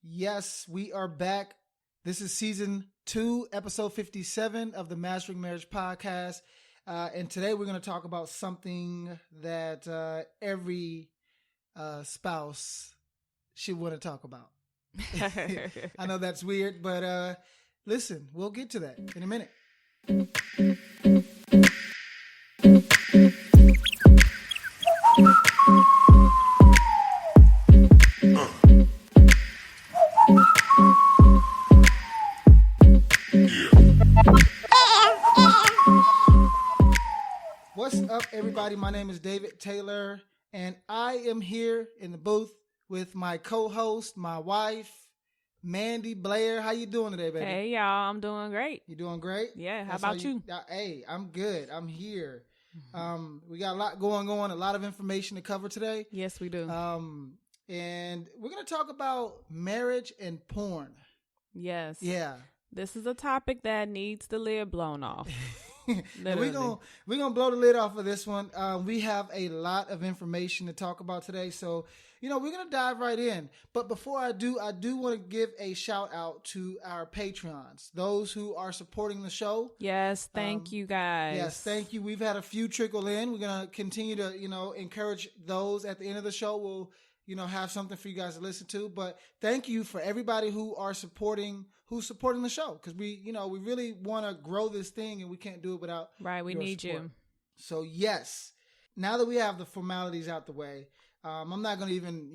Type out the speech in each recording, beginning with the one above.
Yes, we are back. This is season 2, episode 57 of the Mastering Marriage podcast. And today we're going to talk about something that every spouse should want to talk about. I know that's weird, but listen, we'll get to that in a minute. What's up, everybody? My name is David Taylor, and I am here in the booth with my co-host, my wife, Mandy Blair. How you doing today, baby? Hey, y'all. I'm doing great. You doing great? Yeah. How about you? Hey, I'm good. I'm here. We got a lot going on, a lot of information to cover today. Yes, we do. And we're going to talk about marriage and porn. Yes. Yeah. This is a topic that needs the lid blown off. we're gonna blow the lid off of this one. We have a lot of information to talk about today, so we're gonna dive right in. But before I do want to give a shout out to our Patreons, those who are supporting the show. Yes, thank you guys. Yes, thank you. We've had a few trickle in. We're gonna continue to encourage those at the end of the show. We'll have something for you guys to listen to. But thank you for everybody who are supporting the show, because we really want to grow this thing, and we can't do it without we need support. you. So yes, now that we have the formalities out the way, I'm not going to even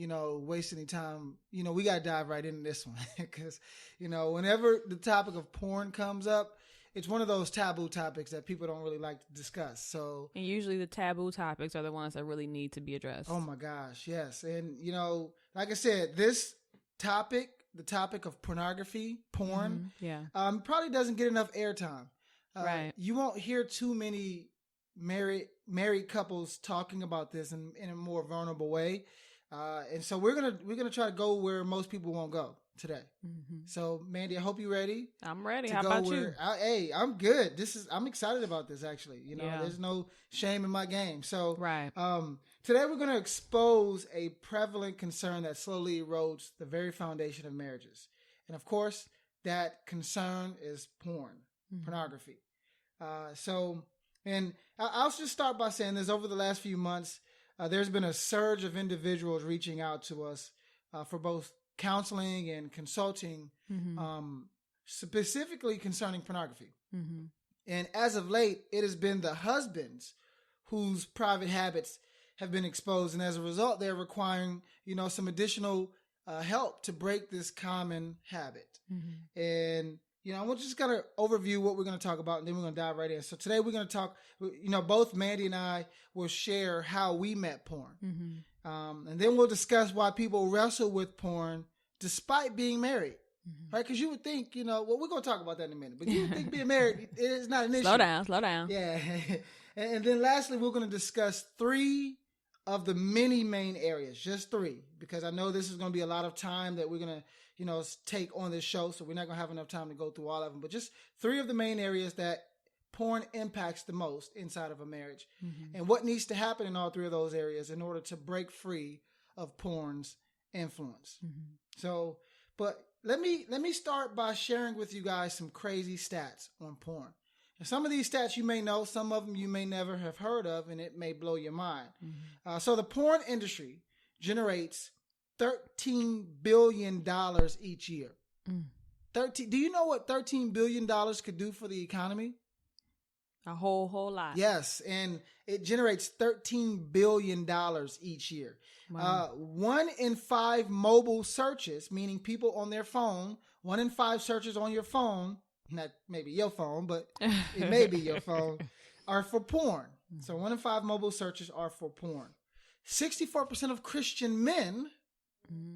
waste any time. We got to dive right into this one because whenever the topic of porn comes up, it's one of those taboo topics that people don't really like to discuss. So, and usually the taboo topics are the ones that really need to be addressed. Oh my gosh, yes. And like I said, this topic, the topic of pornography, porn, probably doesn't get enough airtime. Right. You won't hear too many married couples talking about this in a more vulnerable way. And so we're gonna try to go where most people won't go today. Mm-hmm. So Mandy, I hope you're ready. I'm ready. How about you? Hey, I'm good. I'm excited about this actually. There's no shame in my game. So today we're going to expose a prevalent concern that slowly erodes the very foundation of marriages. And of course, that concern is pornography. And I'll just start by saying this: over the last few months, there's been a surge of individuals reaching out to us for both counseling and consulting, specifically concerning pornography. Mm-hmm. And as of late, it has been the husbands whose private habits have been exposed. And as a result, they're requiring, some additional help to break this common habit. Mm-hmm. And, we're just going to overview what we're going to talk about, and then we're going to dive right in. So today we're going to talk, both Mandy and I will share how we met porn. Mm-hmm. And then we'll discuss why people wrestle with porn despite being married. Mm-hmm. Right? Because you would think, we're going to talk about that in a minute, but you would think being married is not an issue. Slow down. Yeah. And then lastly, we're going to discuss 3 of the many main areas, just 3, because I know this is going to be a lot of time that we're going to, take on this show. So we're not going to have enough time to go through all of them, but just 3 of the main areas that porn impacts the most inside of a marriage, and what needs to happen in all 3 of those areas in order to break free of porn's influence. Mm-hmm. So, but let me start by sharing with you guys some crazy stats on porn. And some of these stats you may know, some of them you may never have heard of, and it may blow your mind. Mm-hmm. So the porn industry generates $13 billion each year. Do you know what $13 billion could do for the economy? A whole lot. Yes, and it generates $13 billion each year. Wow. 1 in 5 mobile searches, meaning people on their phone, 1 in 5 searches on your phone, not maybe your phone, but it may be your phone, are for porn. So 1 in 5 mobile searches are for porn. 64% of Christian men,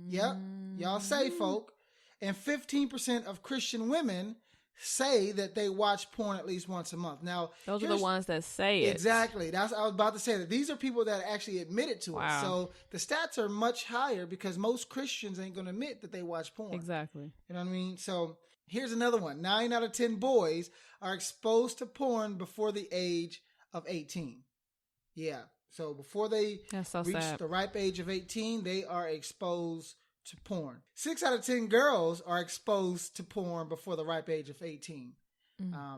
yep, y'all say folk, and 15% of Christian women say that they watch porn at least once a month. Now, those are the ones that say it. Exactly. I was about to say that these are people that actually admit it to us. So the stats are much higher because most Christians ain't going to admit that they watch porn. Exactly. You know what I mean? So here's another one. 9 out of 10 boys are exposed to porn before the age of 18. Yeah. So before they reach the ripe age of 18, they are exposed to porn. 6 out of 10 girls are exposed to porn before the ripe age of 18.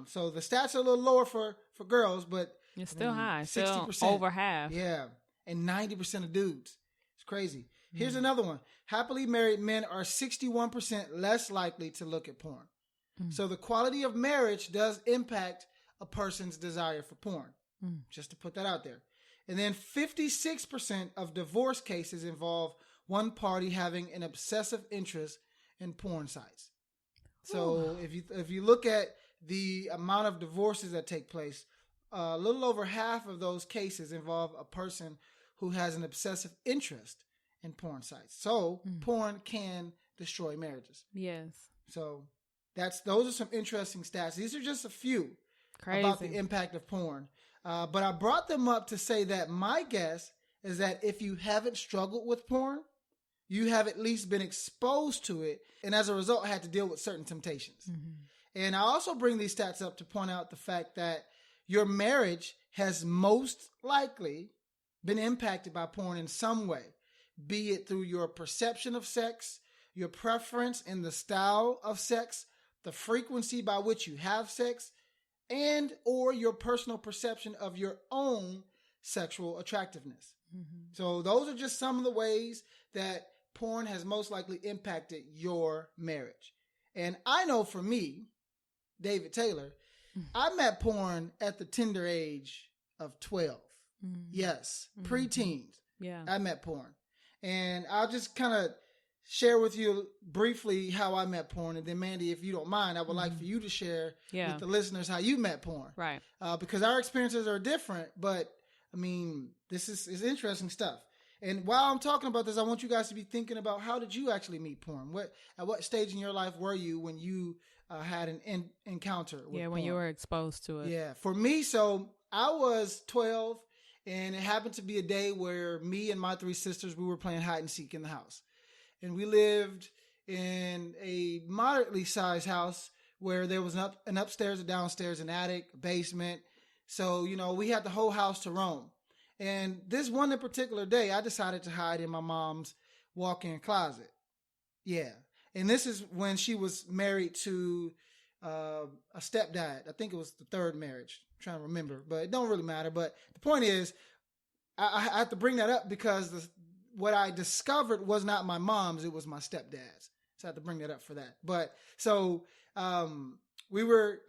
So the stats are a little lower for girls, but it's still high. 60%. Still over half. Yeah. And 90% of dudes. It's crazy. Here's another one. Happily married men are 61% less likely to look at porn. So the quality of marriage does impact a person's desire for porn. Just to put that out there. And then 56% of divorce cases involve one party having an obsessive interest in porn sites. So if you look at the amount of divorces that take place, a little over half of those cases involve a person who has an obsessive interest in porn sites. So porn can destroy marriages. Yes. So those are some interesting stats. These are just a few about the impact of porn. But I brought them up to say that my guess is that if you haven't struggled with porn, you have at least been exposed to it, and as a result had to deal with certain temptations. And I also bring these stats up to point out the fact that your marriage has most likely been impacted by porn in some way, be it through your perception of sex, your preference in the style of sex, the frequency by which you have sex, and or your personal perception of your own sexual attractiveness. So those are just some of the ways that porn has most likely impacted your marriage. And I know for me, David Taylor, I met porn at the tender age of 12. Yes, preteens. Yeah. I met porn. And I'll just kind of share with you briefly how I met porn. And then, Mandy, if you don't mind, I would like for you to share with the listeners how you met porn. Right. Because our experiences are different, but I mean, this is interesting stuff. And while I'm talking about this, I want you guys to be thinking about how did you actually meet porn? At what stage in your life were you when you had an encounter with porn? when you were exposed to it. Yeah. For me, so I was 12, and it happened to be a day where me and my 3 sisters, we were playing hide and seek in the house. And we lived in a moderately sized house where there was an upstairs, a downstairs, an attic, a basement. So, we had the whole house to roam. And this one in particular day, I decided to hide in my mom's walk-in closet. Yeah. And this is when she was married to a stepdad. I think it was the 3rd marriage. I'm trying to remember, but it don't really matter. But the point is, I have to bring that up because what I discovered was not my mom's, it was my stepdad's. So I have to bring that up for that. But so I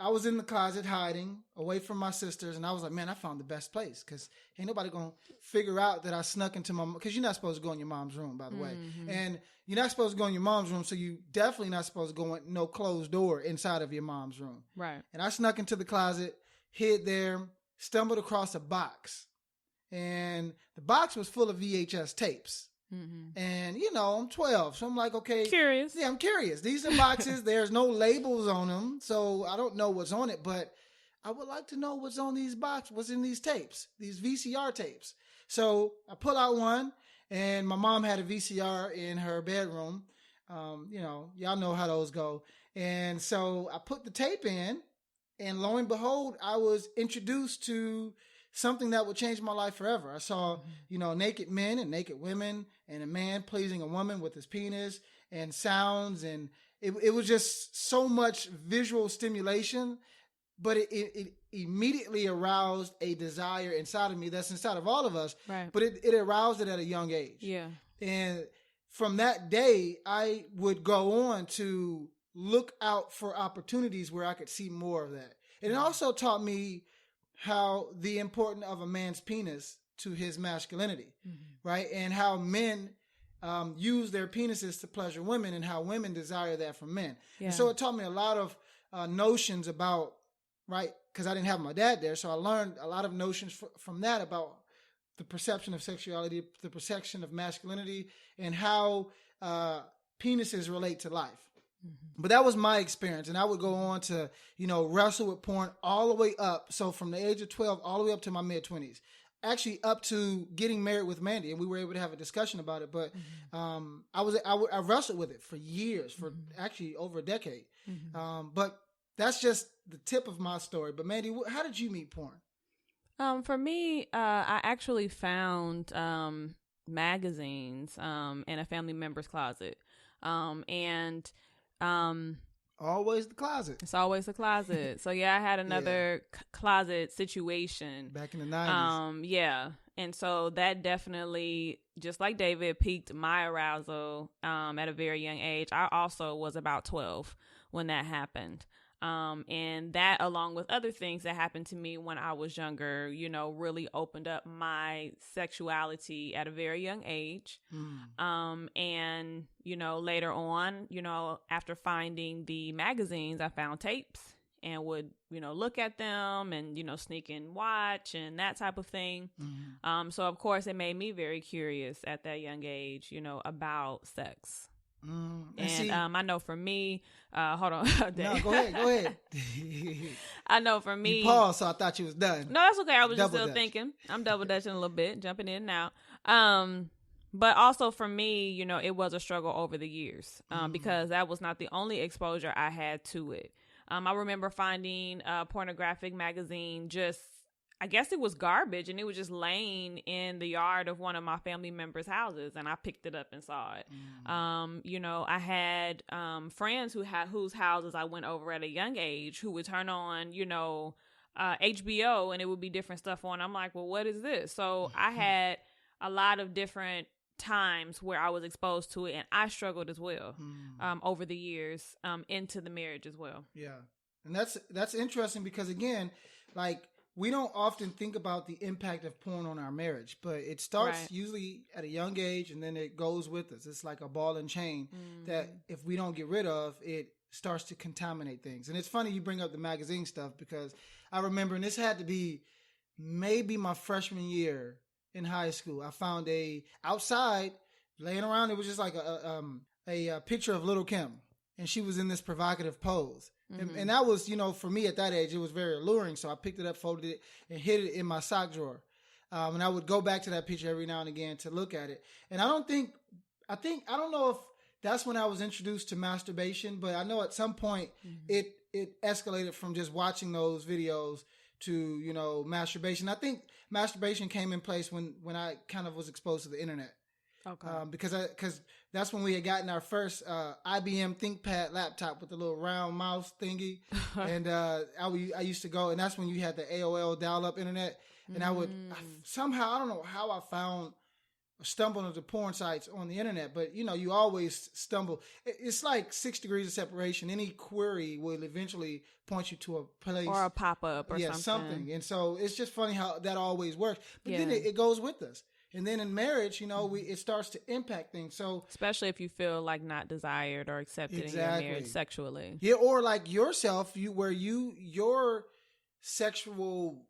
was in the closet hiding away from my sisters, and I was like, man, I found the best place because ain't nobody going to figure out that I snuck into because you're not supposed to go in your mom's room, by the way. And you're not supposed to go in your mom's room, so you definitely not supposed to go in no closed door inside of your mom's room. Right. And I snuck into the closet, hid there, stumbled across a box. And the box was full of VHS tapes. And, I'm 12. So I'm like, okay. Curious. Yeah, I'm curious. These are boxes. There's no labels on them. So I don't know what's on it. But I would like to know what's on these boxes, what's in these tapes, these VCR tapes. So I pull out one. And my mom had a VCR in her bedroom. Y'all know how those go. And so I put the tape in. And lo and behold, I was introduced to something that would change my life forever. I saw, naked men and naked women and a man pleasing a woman with his penis and sounds. And it was just so much visual stimulation, but it immediately aroused a desire inside of me that's inside of all of us. Right. But it aroused it at a young age. Yeah. And from that day, I would go on to look out for opportunities where I could see more of that. And it also taught me how the importance of a man's penis to his masculinity, right? And how men use their penises to pleasure women and how women desire that from men. Yeah. And so it taught me a lot of notions about, right? Because I didn't have my dad there. So I learned a lot of notions from that about the perception of sexuality, the perception of masculinity, and how penises relate to life. But that was my experience. And I would go on to, wrestle with porn all the way up. So from the age of 12 all the way up to my mid-20s. Actually up to getting married with Mandy. And we were able to have a discussion about it. But I wrestled with it for years, for actually over a decade. But that's just the tip of my story. But Mandy, how did you meet porn? For me, I actually found magazines in a family member's closet. And Always the closet. it's always a closet. So yeah, I had another closet situation back in the 90s. Yeah. And so that definitely, just like David, piqued my arousal at a very young age. I also was about 12 when that happened. And that, along with other things that happened to me when I was younger, you know, really opened up my sexuality at a very young age. And, you know, later on, you know, after finding the magazines, I found tapes and would, you know, look at them and, you know, sneak and watch and that type of thing. So, of course, it made me very curious at that young age, you know, about sex. And see, I know for me, hold on. No, go ahead. I know for me. You paused, so I thought you was done. No, that's okay. I was just still thinking. I'm double dutching a little bit, jumping in and out. But also for me, you know, it was a struggle over the years because that was not the only exposure I had to it. I remember finding a pornographic magazine just, I guess it was garbage, and it was just laying in the yard of one of my family members' houses, and I picked it up and saw it. You know, I had friends whose houses I went over at a young age who would turn on, you know, HBO, and it would be different stuff on. I'm like, well, what is this? So I had a lot of different times where I was exposed to it, and I struggled as well over the years into the marriage as well. Yeah, and that's interesting because, again, like, we don't often think about the impact of porn on our marriage, but it starts usually at a young age, and then it goes with us. It's like a ball and chain that if we don't get rid of, it starts to contaminate things. And it's funny you bring up the magazine stuff because I remember, and this had to be maybe my freshman year in high school, I found outside laying around. It was just like a picture of Little Kim, and she was in this provocative pose. And that was, you know, for me at that age, it was very alluring. So I picked it up, folded it, and hid it in my sock drawer. And I would go back to that picture every now and again to look at it. And I don't know if that's when I was introduced to masturbation, but I know at some point it escalated from just watching those videos to, you know, masturbation. I think masturbation came in place when I kind of was exposed to the internet. Okay. Because that's when we had gotten our first IBM ThinkPad laptop with the little round mouse thingy, and I used to go, and that's when you had the AOL dial-up internet, and I don't know how I stumbled into porn sites on the internet, but you know, you always stumble. It's like 6 degrees of separation. Any query will eventually point you to a place or a pop-up or something. And so it's just funny how that always works. But then it goes with us. And then in marriage, you know, it starts to impact things. So especially if you feel like not desired or accepted in your marriage sexually. Yeah, or like yourself, your sexual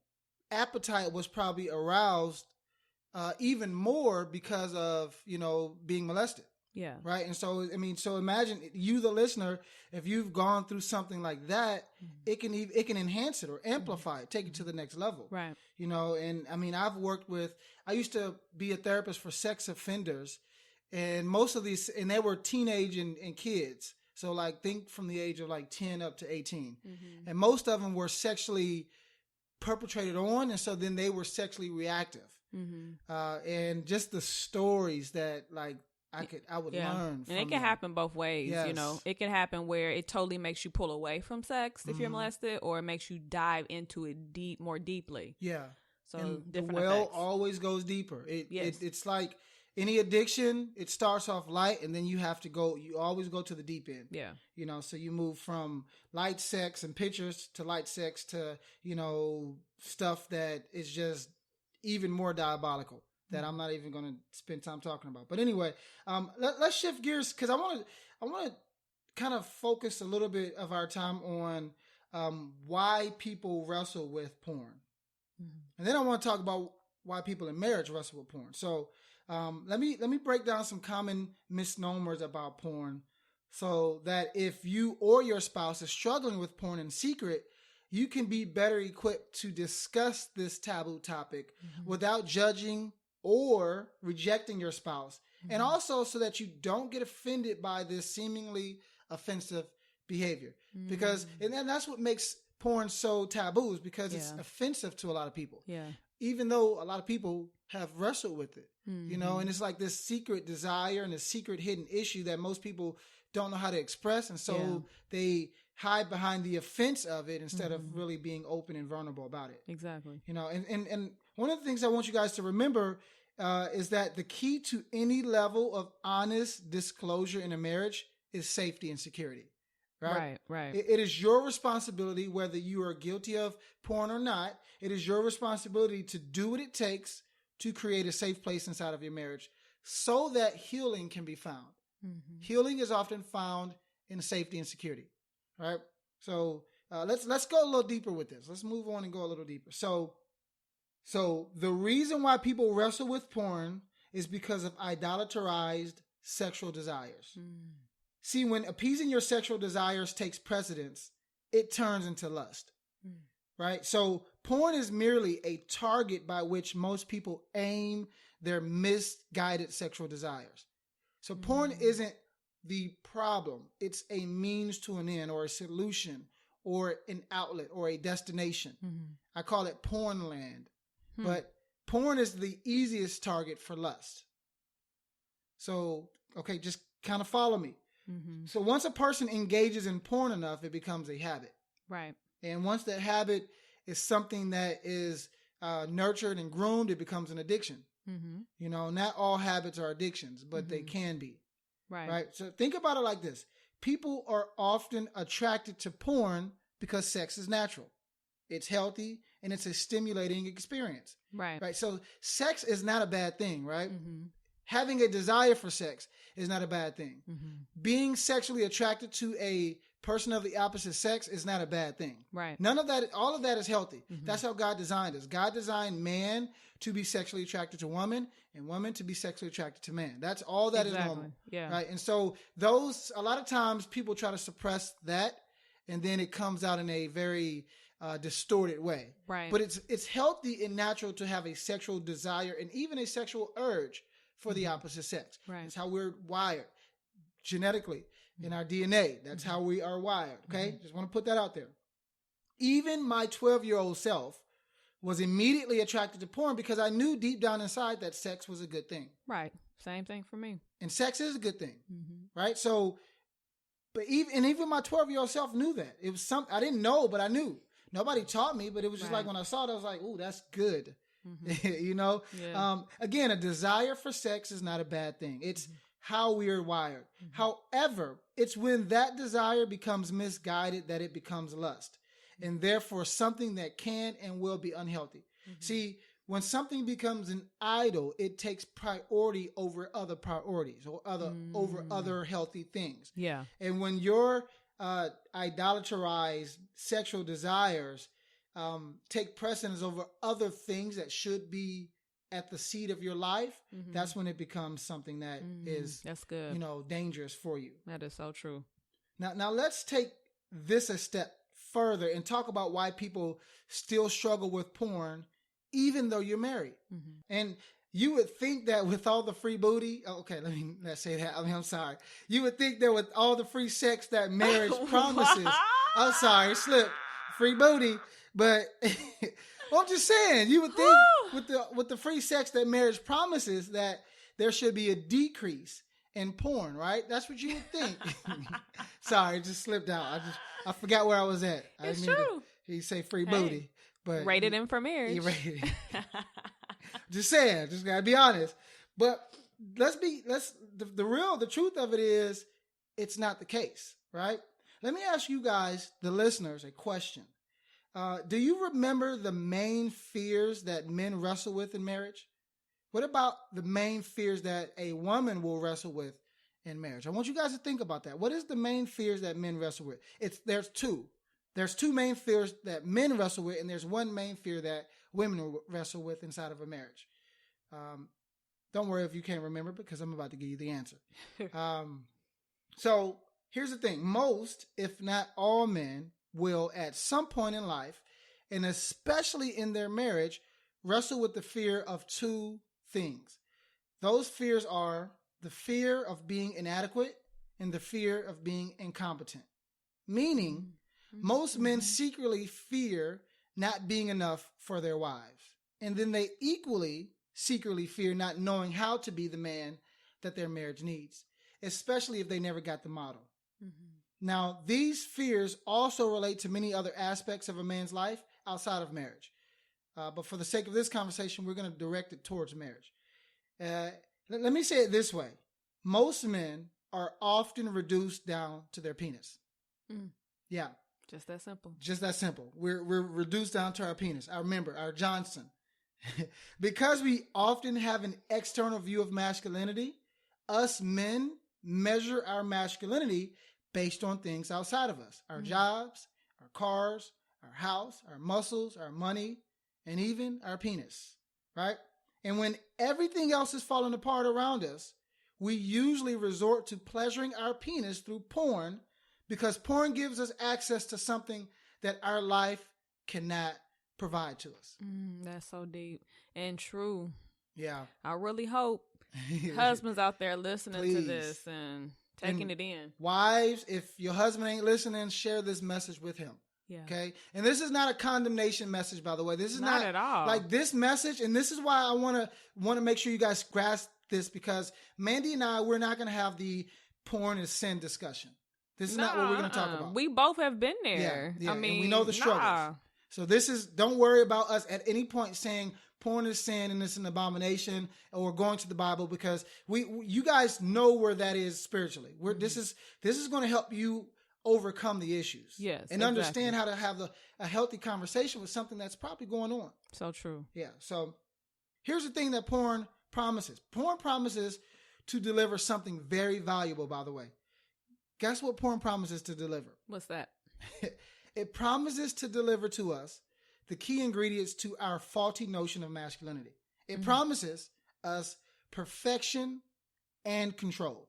appetite was probably aroused even more because of, you know, being molested. Yeah. Right. And so, I mean, so imagine you, the listener, if you've gone through something like that, it can enhance it or amplify it, take it to the next level. Right. You know, and I mean, I used to be a therapist for sex offenders, and most of these, and they were teenage and kids. So like think from the age of like 10 up to 18. And most of them were sexually perpetrated on. And so then they were sexually reactive. And just the stories that like, I would learn from and it can happen both ways. Yes. You know, it can happen where it totally makes you pull away from sex if you're molested, or it makes you dive into it more deeply. Yeah. So and different the well effects. always goes deeper. It's like any addiction, it starts off light, and then you always go to the deep end. Yeah. You know, so you move from light sex and pictures to light sex to, you know, stuff that is just even more diabolical that I'm not even going to spend time talking about. But anyway, let's shift gears because I want to kind of focus a little bit of our time on why people wrestle with porn. And then I want to talk about why people in marriage wrestle with porn. So let me break down some common misnomers about porn so that if you or your spouse is struggling with porn in secret, you can be better equipped to discuss this taboo topic without judging or rejecting your spouse. And also so that you don't get offended by this seemingly offensive behavior. Because, and then that's what makes porn so taboo, is because it's offensive to a lot of people. Yeah. even though a lot of people have wrestled with it, Mm-hmm. you know, and it's like this secret desire and a secret hidden issue that most people don't know how to express. And so they hide behind the offense of it instead of really being open and vulnerable about it. Exactly. You know, and one of the things I want you guys to remember is that the key to any level of honest disclosure in a marriage is safety and security. Right. It is your responsibility, whether you are guilty of porn or not. It is your responsibility to do what it takes to create a safe place inside of your marriage so that healing can be found. Mm-hmm. Healing is often found in safety and security. Right. So let's go a little deeper with this. Let's move on and go a little deeper. So the reason why people wrestle with porn is because of idolatrized sexual desires. Mm. See, when appeasing your sexual desires takes precedence, it turns into lust, right? So porn is merely a target by which most people aim their misguided sexual desires. So porn isn't the problem. It's a means to an end or a solution or an outlet or a destination. Mm-hmm. I call it porn land, but porn is the easiest target for lust. So, okay, just kind of follow me. Mm-hmm. So once a person engages in porn enough, it becomes a habit. Right. And once that habit is something that is nurtured and groomed, it becomes an addiction. Mm-hmm. You know, not all habits are addictions, but they can be. Right. So think about it like this. People are often attracted to porn because sex is natural. It's healthy and it's a stimulating experience. Right. So sex is not a bad thing, right? Mm-hmm. Having a desire for sex is not a bad thing. Mm-hmm. Being sexually attracted to a person of the opposite sex is not a bad thing. Right. None of that, all of that is healthy. Mm-hmm. That's how God designed us. God designed man to be sexually attracted to woman and woman to be sexually attracted to man. That's all that is normal. Yeah. Right. And so a lot of times people try to suppress that and then it comes out in a very distorted way. Right. But it's healthy and natural to have a sexual desire and even a sexual urge for the opposite sex. Right. That's how we're wired genetically in our DNA. That's how we are wired. Okay. Just want to put that out there. Even my 12-year-old self was immediately attracted to porn because I knew deep down inside that sex was a good thing. Right. Same thing for me. And sex is a good thing. Mm-hmm. Right. So, but even my 12-year-old self knew that. It was something I didn't know, but I knew. Nobody taught me, but it was just like when I saw it, I was like, "Ooh, that's good." Mm-hmm. You know, again, a desire for sex is not a bad thing. It's how we are wired. Mm-hmm. However, it's when that desire becomes misguided that it becomes lust, and therefore something that can and will be unhealthy. Mm-hmm. See, when something becomes an idol, it takes priority over other priorities or over other healthy things. Yeah. And when your idolatrized sexual desires take precedence over other things that should be at the seat of your life, that's when it becomes something that is, that's good. You know, dangerous for you. That is so true. Now let's take this a step further and talk about why people still struggle with porn, even though you're married. Mm-hmm. And you would think that with all the free booty, let's say that. I'm sorry. You would think that with all the free sex that marriage promises, I'm sorry, slip, free booty. But well, I'm just saying, you would think with the free sex that marriage promises that there should be a decrease in porn, right? That's what you would think. Sorry, it just slipped out. I forgot where I was at. It's true. He say free booty, but rated in for marriage. He rated. Just saying, just gotta be honest. But the truth of it is, it's not the case, right? Let me ask you guys, the listeners, a question. Do you remember the main fears that men wrestle with in marriage? What about the main fears that a woman will wrestle with in marriage? I want you guys to think about that. What is the main fears that men wrestle with? There's two. There's two main fears that men wrestle with, and there's one main fear that women wrestle with inside of a marriage. Don't worry if you can't remember, because I'm about to give you the answer. So here's the thing. Most, if not all men, will at some point in life, and especially in their marriage, wrestle with the fear of two things. Those fears are the fear of being inadequate and the fear of being incompetent. Meaning, most men secretly fear not being enough for their wives. And then they equally secretly fear not knowing how to be the man that their marriage needs, especially if they never got the model. Now, these fears also relate to many other aspects of a man's life outside of marriage. But for the sake of this conversation, we're going to direct it towards marriage. Let me say it this way. Most men are often reduced down to their penis. Yeah. Just that simple. Just that simple. We're reduced down to our penis, our member, our Johnson. Because we often have an external view of masculinity, us men measure our masculinity based on things outside of us. Our jobs, our cars, our house, our muscles, our money, and even our penis, right? And when everything else is falling apart around us, we usually resort to pleasuring our penis through porn because porn gives us access to something that our life cannot provide to us. That's so deep and true. Yeah. I really hope husbands out there listening to this and taking it in. Wives, if your husband ain't listening, share this message with him. Yeah. Okay. And this is not a condemnation message, by the way. This is not at all. Like this message, and this is why I want to make sure you guys grasp this, because Mandy and I, we're not going to have the porn and sin discussion. This is not what we're going to talk about. We both have been there. Yeah, I mean, and we know the struggles. So don't worry about us at any point saying porn is sin and it's an abomination, or going to the Bible, because you guys know where that is spiritually. This is going to help you overcome the issues. Yes. And understand how to have a healthy conversation with something that's probably going on. So true. Yeah. So here's the thing that porn promises. Porn promises to deliver something very valuable, by the way. Guess what porn promises to deliver? What's that? It promises to deliver to us the key ingredients to our faulty notion of masculinity. It promises us perfection and control.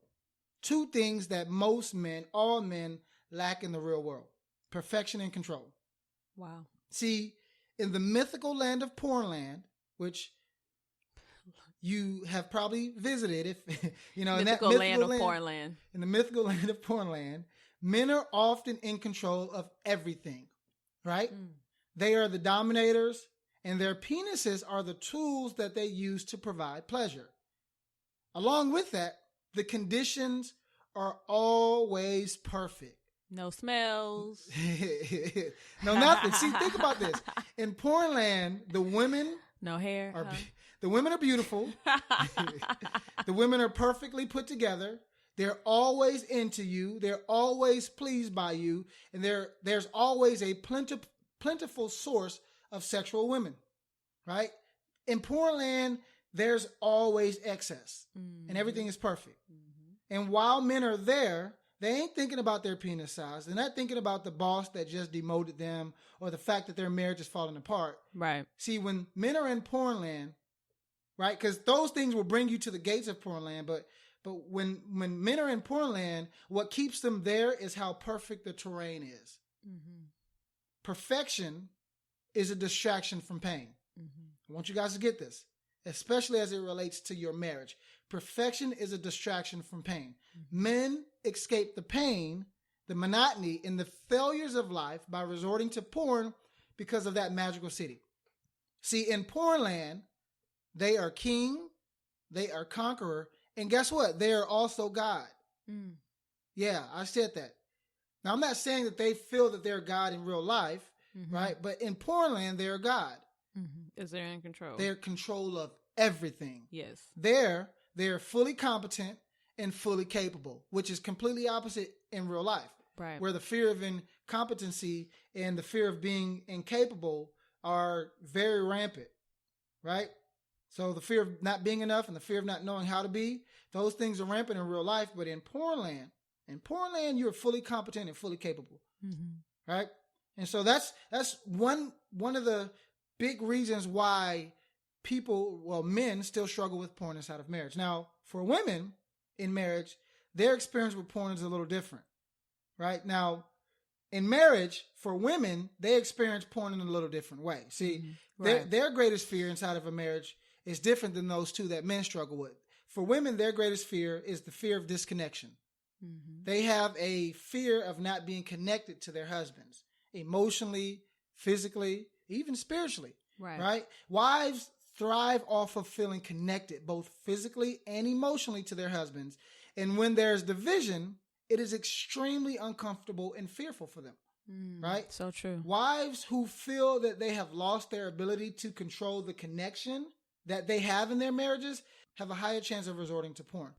Two things that most men, all men, lack in the real world. Perfection and control. Wow. See, in the mythical land of Pornland, which you have probably visited, if you know, mythical in that land of Pornland. In the mythical land of Pornland, men are often in control of everything, right? They are the dominators, and their penises are the tools that they use to provide pleasure. Along with that, the conditions are always perfect. No smells. No, nothing. See, think about this. In Pornland, the women no hair. The women are beautiful. The women are perfectly put together. They're always into you. They're always pleased by you. And there's always a plentiful source of sexual women, right? In Pornland, there's always excess and everything is perfect. And while men are there, they ain't thinking about their penis size. They're not thinking about the boss that just demoted them or the fact that their marriage is falling apart. Right. See, when men are in Pornland, right? Because those things will bring you to the gates of Pornland, but when men are in Pornland, what keeps them there is how perfect the terrain is. Perfection is a distraction from pain. I want you guys to get this, especially as it relates to your marriage. Perfection is a distraction from pain. Men escape the pain, the monotony, and the failures of life by resorting to porn because of that magical city. See, in Pornland, they are king, they are conqueror, and guess what? They are also God. Yeah, I said that. Now, I'm not saying that they feel that they're God in real life, right? But in Pornland, they're God. Is they're in control. They're in control of everything. Yes. They're fully competent and fully capable, which is completely opposite in real life. Right. Where the fear of incompetency and the fear of being incapable are very rampant, right? So the fear of not being enough and the fear of not knowing how to be, those things are rampant in real life. But in Pornland, you're fully competent and fully capable, right? And so that's one of the big reasons why men still struggle with porn inside of marriage. Now, for women in marriage, their experience with porn is a little different, right? Now, in marriage, for women, they experience porn in a little different way. See, their greatest fear inside of a marriage is different than those two that men struggle with. For women, their greatest fear is the fear of disconnection. They have a fear of not being connected to their husbands, emotionally, physically, even spiritually. Right? Wives thrive off of feeling connected, both physically and emotionally, to their husbands. And when there's division, it is extremely uncomfortable and fearful for them. Right? So true. Wives who feel that they have lost their ability to control the connection that they have in their marriages have a higher chance of resorting to porn.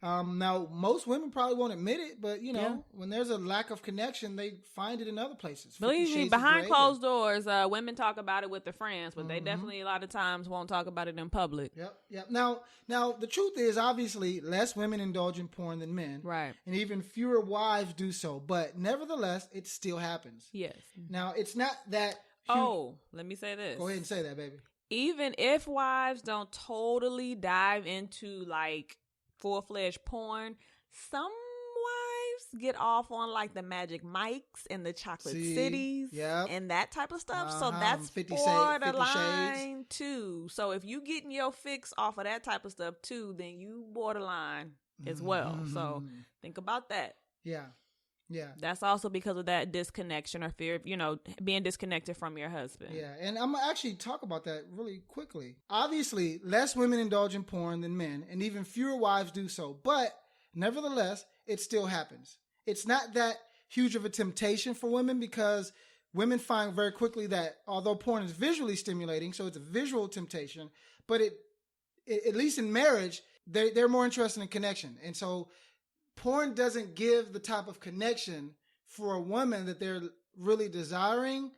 Now, most women probably won't admit it, but when there's a lack of connection, they find it in other places. Believe me, behind closed doors, women talk about it with their friends, but they definitely a lot of times won't talk about it in public. Yep. Now, the truth is, obviously, less women indulge in porn than men. Right. And even fewer wives do so. But nevertheless, it still happens. Yes. Now, it's not that... let me say this. Go ahead and say that, baby. Even if wives don't totally dive into, like, full-fledged porn, some wives get off on like the Magic Mikes and the Chocolate Cities and that type of stuff. So that's 50 borderline too. So if you getting your fix off of that type of stuff too, then you borderline as well. So think about that. Yeah. That's also because of that disconnection or fear of, being disconnected from your husband. Yeah. And I'm going to actually talk about that really quickly. Obviously, less women indulge in porn than men, and even fewer wives do so. But nevertheless, it still happens. It's not that huge of a temptation for women because women find very quickly that although porn is visually stimulating, so it's a visual temptation, but it at least in marriage, they're more interested in connection. And so porn doesn't give the type of connection for a woman that they're really desiring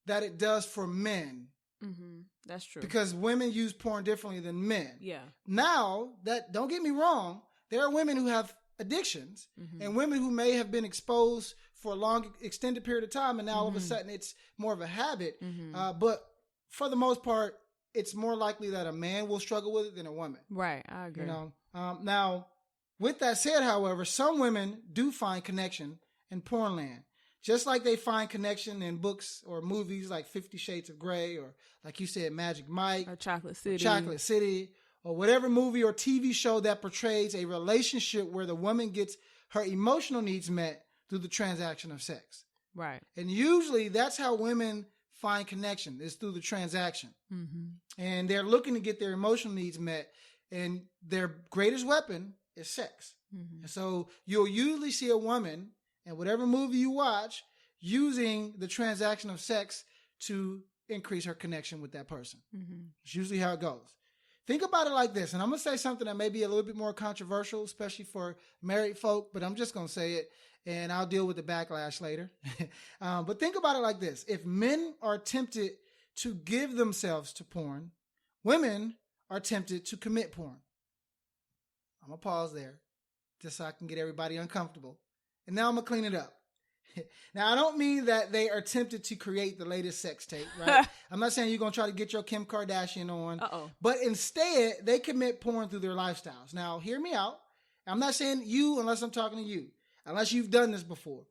that it does for men. Mm-hmm. That's true. Because women use porn differently than men. Yeah. Now, don't get me wrong, there are women who have addictions and women who may have been exposed for a long, extended period of time, and now all of a sudden it's more of a habit. But for the most part, it's more likely that a man will struggle with it than a woman. Right, I agree. Now, with that said, however, some women do find connection in porn land. Just like they find connection in books or movies like 50 Shades of Grey or, like you said, Magic Mike. Or Chocolate City. Or whatever movie or TV show that portrays a relationship where the woman gets her emotional needs met through the transaction of sex. Right. And usually that's how women find connection, is through the transaction. And they're looking to get their emotional needs met. And their greatest weapon is sex. And so you'll usually see a woman in whatever movie you watch using the transaction of sex to increase her connection with that person. It's usually how it goes. Think about it like this, and I'm going to say something that may be a little bit more controversial, especially for married folk, but I'm just going to say it, and I'll deal with the backlash later. But think about it like this. If men are tempted to give themselves to porn, women are tempted to commit porn. I'm going to pause there just so I can get everybody uncomfortable. And now I'm going to clean it up. Now, I don't mean that they are tempted to create the latest sex tape, right? I'm not saying you're going to try to get your Kim Kardashian on. But instead, they commit porn through their lifestyles. Now, hear me out. I'm not saying you unless I'm talking to you, unless you've done this before.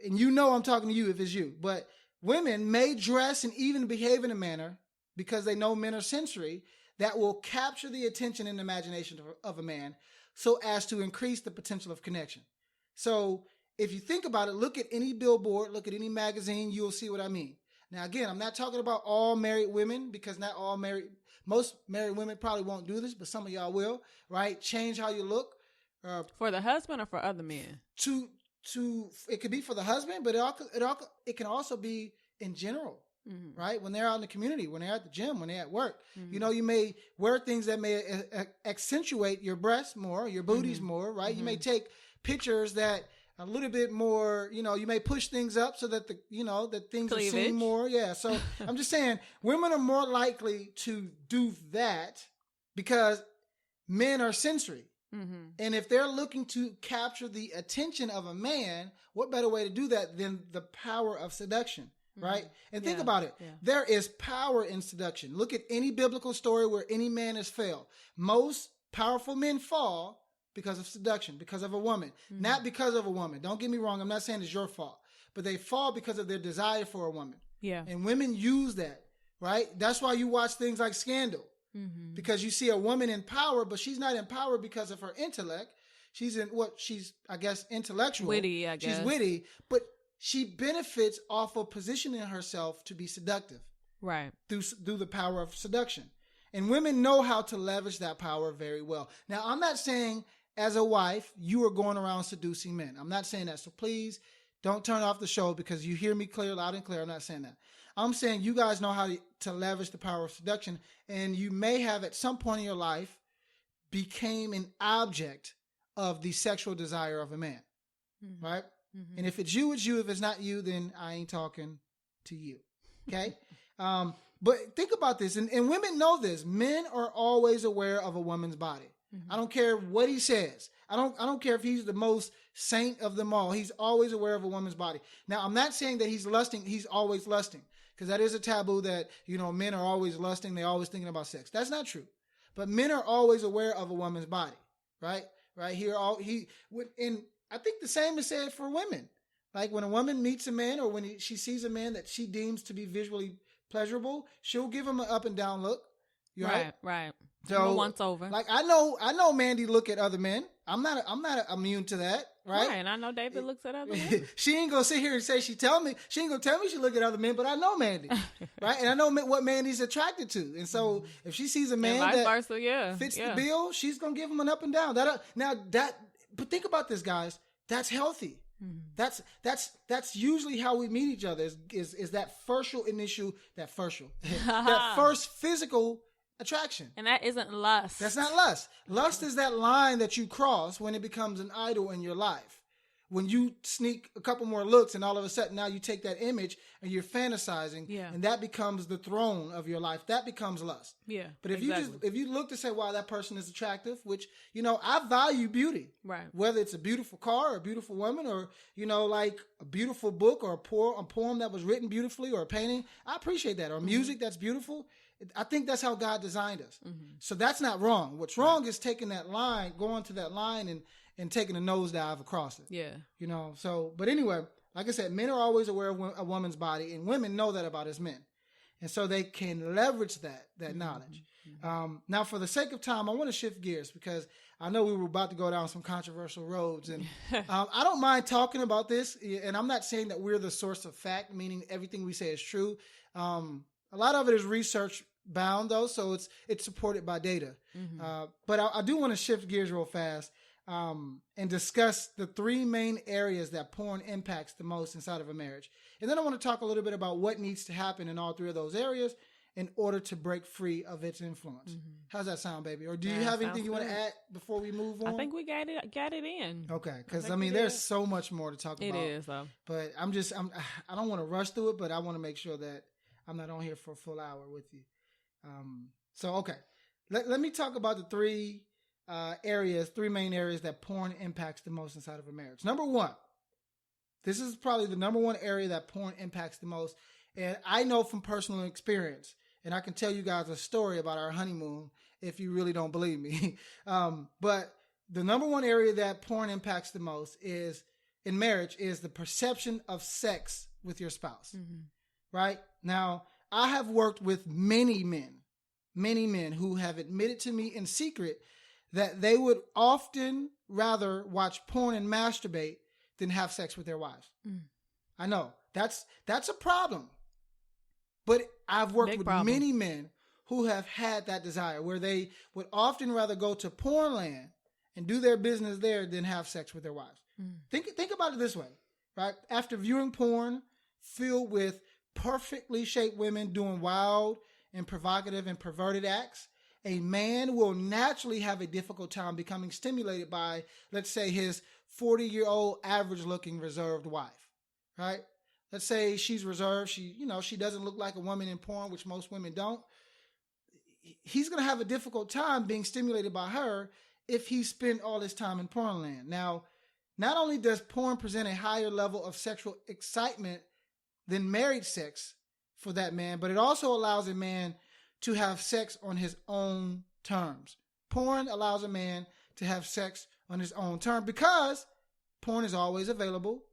And I'm talking to you if it's you. But women may dress and even behave in a manner, because they know men are sensory, that will capture the attention and imagination of a man so as to increase the potential of connection. So if you think about it, look at any billboard, look at any magazine, you'll see what I mean. Now, again, I'm not talking about all married women, because most married women probably won't do this, but some of y'all will, right? Change how you look. For the husband or for other men? It could be for the husband, but it can also be in general. Right? When they're out in the community, when they're at the gym, when they're at work, you may wear things that may accentuate your breasts more, your booties more, right? You may take pictures that a little bit more, you may push things up so that that things are seen more. Yeah. So I'm just saying women are more likely to do that because men are sensory. And if they're looking to capture the attention of a man, what better way to do that than the power of seduction? Right? And think about it. There is power in seduction. Look at any biblical story where any man has failed. Most powerful men fall because of seduction, because of a woman, not because of a woman. Don't get me wrong. I'm not saying it's your fault, but they fall because of their desire for a woman. Yeah. And women use that, right? That's why you watch things like Scandal, because you see a woman in power, but she's not in power because of her intellect. She's I guess, intellectual. Witty, I guess. She's witty, but she benefits off of positioning herself to be seductive. Right. Through the power of seduction. And women know how to leverage that power very well. Now, I'm not saying as a wife, you are going around seducing men. I'm not saying that. So please don't turn off the show because you hear me clear, loud and clear. I'm not saying that. I'm saying you guys know how to leverage the power of seduction. And you may have at some point in your life became an object of the sexual desire of a man. Mm-hmm. Right? Mm-hmm. And if it's you, it's you. If it's not you, then I ain't talking to you. Okay? But think about this, and women know this. Men are always aware of a woman's body. Mm-hmm. I don't care what he says. I don't care if he's the most saint of them all. He's always aware of a woman's body. Now, I'm not saying that he's always lusting, because that is a taboo that, men are always lusting. They're always thinking about sex. That's not true. But men are always aware of a woman's body, right? Right here, and I think the same is said for women. Like when a woman meets a man or when she sees a man that she deems to be visually pleasurable, she'll give him an up and down look. Right. So once over. Like I know Mandy look at other men. I'm not immune to that, right? Right, and I know David looks at other men. She ain't gonna sit here and say she ain't gonna tell me she look at other men, but I know Mandy, right? And I know what Mandy's attracted to, and so if she sees a man that fits the bill, she's gonna give him an up and down. But think about this, guys. That's healthy. Mm-hmm. That's usually how we meet each other. Is that that first physical attraction. And that isn't lust. That's not lust. Lust is that line that you cross when it becomes an idol in your life. When you sneak a couple more looks and all of a sudden now you take that image and you're fantasizing and that becomes the throne of your life. That becomes lust. Yeah. But if you look to say, wow, that person is attractive, which, I value beauty. Right. Whether it's a beautiful car or a beautiful woman or, like a beautiful book or a poem that was written beautifully or a painting, I appreciate that. Or music that's beautiful. I think that's how God designed us. Mm-hmm. So that's not wrong. What's wrong is taking that line, going to that line and taking a nosedive across it. Yeah. But anyway, like I said, men are always aware of a woman's body, and women know that about us men. And so they can leverage that knowledge. Mm-hmm. Now, for the sake of time, I want to shift gears because I know we were about to go down some controversial roads. And I don't mind talking about this. And I'm not saying that we're the source of fact, meaning everything we say is true. A lot of it is research bound, though, so it's supported by data. Mm-hmm. But I do want to shift gears real fast and discuss the three main areas that porn impacts the most inside of a marriage. And then I want to talk a little bit about what needs to happen in all three of those areas in order to break free of its influence. Mm-hmm. How's that sound, baby? Or do you have anything you want to add before we move on? I think we got it in. Okay, because there's so much more to talk about. It is, though. But I don't want to rush through it, but I want to make sure that I'm not on here for a full hour with you. Okay. Let me talk about the three main areas that porn impacts the most inside of a marriage. Number one, this is probably the number one area that porn impacts the most. And I know from personal experience, and I can tell you guys a story about our honeymoon if you really don't believe me. But the number one area that porn impacts the most in marriage is the perception of sex with your spouse. Mm-hmm. Right? Now, I have worked with many men who have admitted to me in secret that they would often rather watch porn and masturbate than have sex with their wives. Mm. I know that's a problem, but I've worked with many men who have had that desire where they would often rather go to porn land and do their business there than have sex with their wives. Mm. Think about it this way, right? After viewing porn filled with perfectly shaped women doing wild and provocative and perverted acts, a man will naturally have a difficult time becoming stimulated by, let's say, his 40-year-old average-looking reserved wife, right? Let's say she's reserved. She doesn't look like a woman in porn, which most women don't. He's going to have a difficult time being stimulated by her if he spent all his time in porn land. Now, not only does porn present a higher level of sexual excitement than married sex for that man, but it also allows a man to have sex on his own terms. Porn allows a man to have sex on his own terms because porn is always available.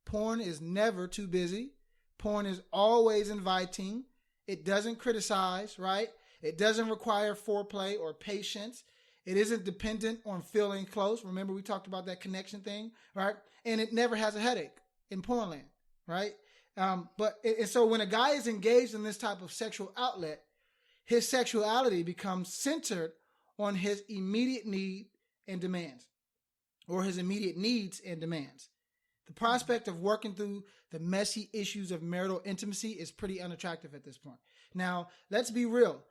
Porn is never too busy. Porn is always inviting. It doesn't criticize, right? It doesn't require foreplay or patience. It isn't dependent on feeling close. Remember, we talked about that connection thing, right? And it never has a headache in porn land, right? And so when a guy is engaged in this type of sexual outlet, his sexuality becomes centered on his immediate need and demands, or his immediate needs and demands. The prospect of working through the messy issues of marital intimacy is pretty unattractive at this point. Now, let's be real.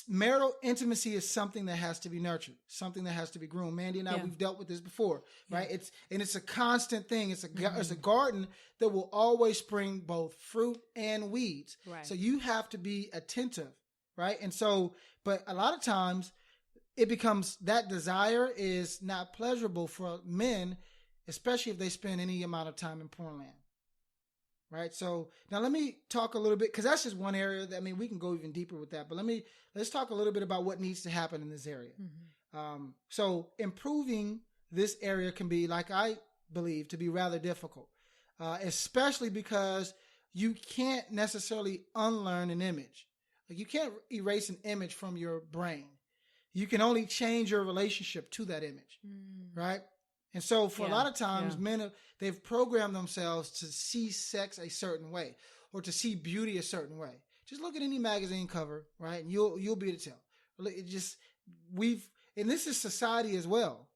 Marital intimacy is something that has to be nurtured, something that has to be groomed. Mandy and I, we've dealt with this before, right? It's a constant thing. It's a garden that will always spring both fruit and weeds. Right. So you have to be attentive, right? And so, but a lot of times it becomes that desire is not pleasurable for men, especially if they spend any amount of time in porn land. Right. So now let me talk a little bit, because that's just one area that, I mean, we can go even deeper with that, but let's talk a little bit about what needs to happen in this area. So improving this area can be, like I believe, to be rather difficult, especially because you can't necessarily unlearn an image. Like, you can't erase an image from your brain. You can only change your relationship to that image. Right. And so for a lot of times, men, they've programmed themselves to see sex a certain way, or to see beauty a certain way. Just look at any magazine cover, right? And you'll be able to tell. It just, and this is society as well,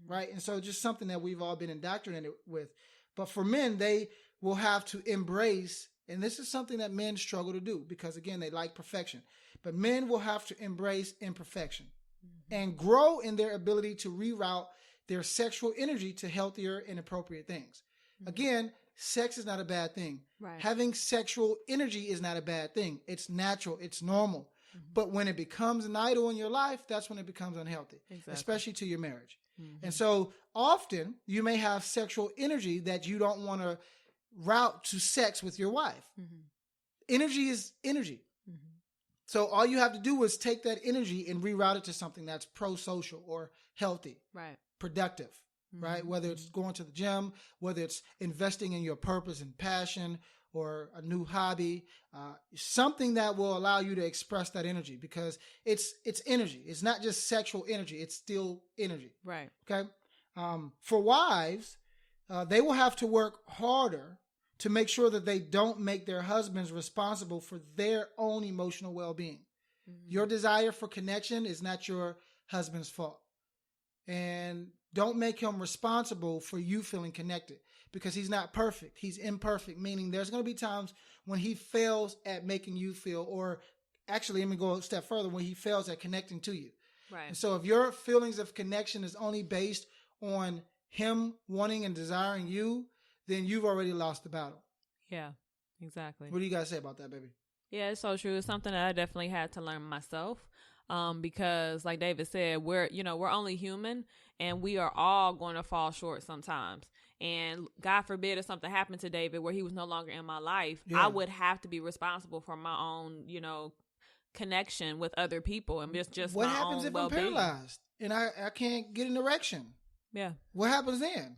right? And so just something that we've all been indoctrinated with. But for men, they will have to embrace, and this is something that men struggle to do, because again, they like perfection. But men will have to embrace imperfection and grow in their ability to reroute their sexual energy to healthier and appropriate things. Again, sex is not a bad thing. Right. Having sexual energy is not a bad thing. It's natural. It's normal. But when it becomes an idol in your life, that's when it becomes unhealthy, especially to your marriage. And so often you may have sexual energy that you don't want to route to sex with your wife. Energy is energy. So all you have to do is take that energy and reroute it to something that's pro-social or healthy. Right. Productive, right? Whether it's going to the gym, whether it's investing in your purpose and passion, or a new hobby, something that will allow you to express that energy, because it's energy. It's not just sexual energy. It's still energy. Right. Okay. For wives, they will have to work harder to make sure that they don't make their husbands responsible for their own emotional well-being. Your desire for connection is not your husband's fault. And don't make him responsible for you feeling connected, because he's not perfect. He's imperfect, meaning there's going to be times when he fails at making you feel, or actually, let me go a step further, when he fails at connecting to you. Right. And so if your feelings of connection is only based on him wanting and desiring you, then you've already lost the battle. Yeah, exactly. What do you guys say about that, baby? Yeah, it's so true. It's something that I definitely had to learn myself. Because like David said, we're only human, and we are all going to fall short sometimes. And God forbid if something happened to David where he was no longer in my life, I would have to be responsible for my own, connection with other people, and just what my happens own if well-being. I'm paralyzed and I can't get an erection? Yeah. What happens then?